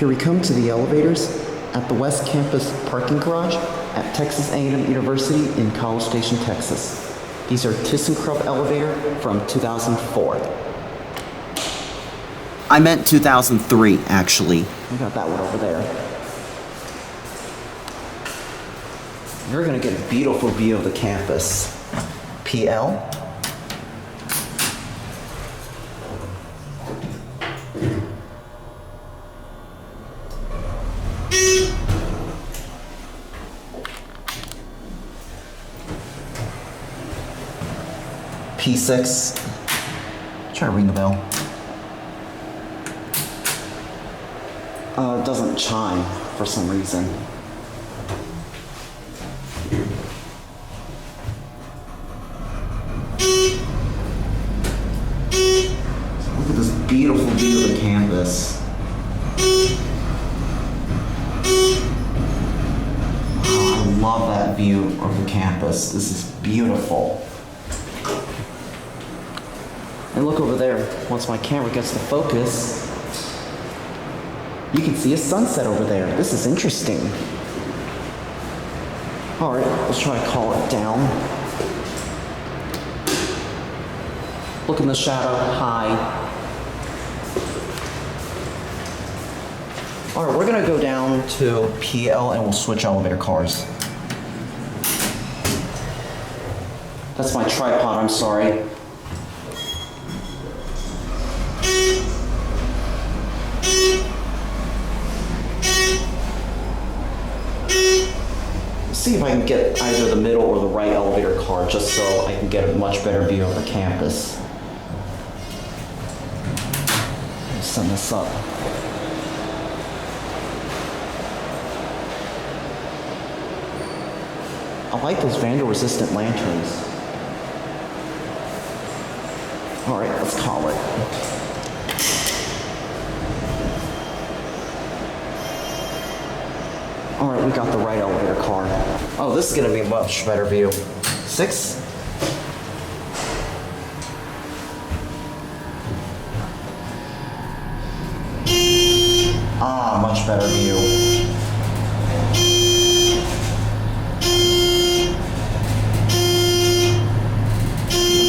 Here we come to the elevators at the West Campus parking garage at Texas A&M University in College Station, Texas. These are ThyssenKrupp elevator from 2004. I meant 2003, actually. We got that one over there. You're gonna get a beautiful view of the campus. PL. P6. Try to ring the bell. It doesn't chime for some reason. Look at this beautiful view of the campus. Wow, I love that view of the campus. This is beautiful. And look over there, once my camera gets to focus, you can see a sunset over there. This is interesting. All right, let's try to call it down. Look in the shadow, high. All right, we're gonna go down to PL and we'll switch elevator cars. That's my tripod, I'm sorry. See if I can get either the middle or the right elevator car just so I can get a much better view of the campus. Let's send this up. I like those vandal-resistant lanterns. All right, let's call it. All right, we got the right elevator car. Oh, this is gonna be a much better view. 6. Ah, much better view.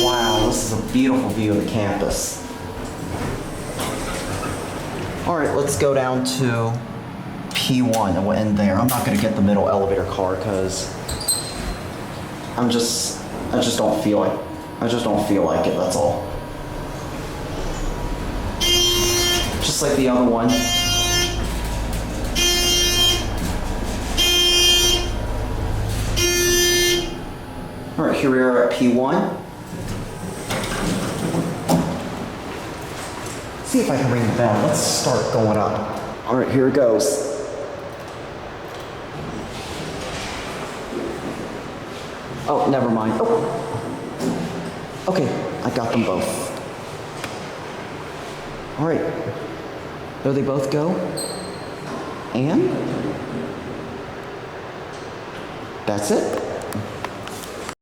Wow, this is a beautiful view of the campus. All right, let's go down to P1 and we'll end there. I'm not gonna get the middle elevator car because I just don't feel like it, that's all. Just like the other one. All right, here we are at P1. See if I can ring the bell. Let's start going up. All right, here it goes. Oh, never mind. Oh. Okay, I got them both. All right. There they both go. And that's it.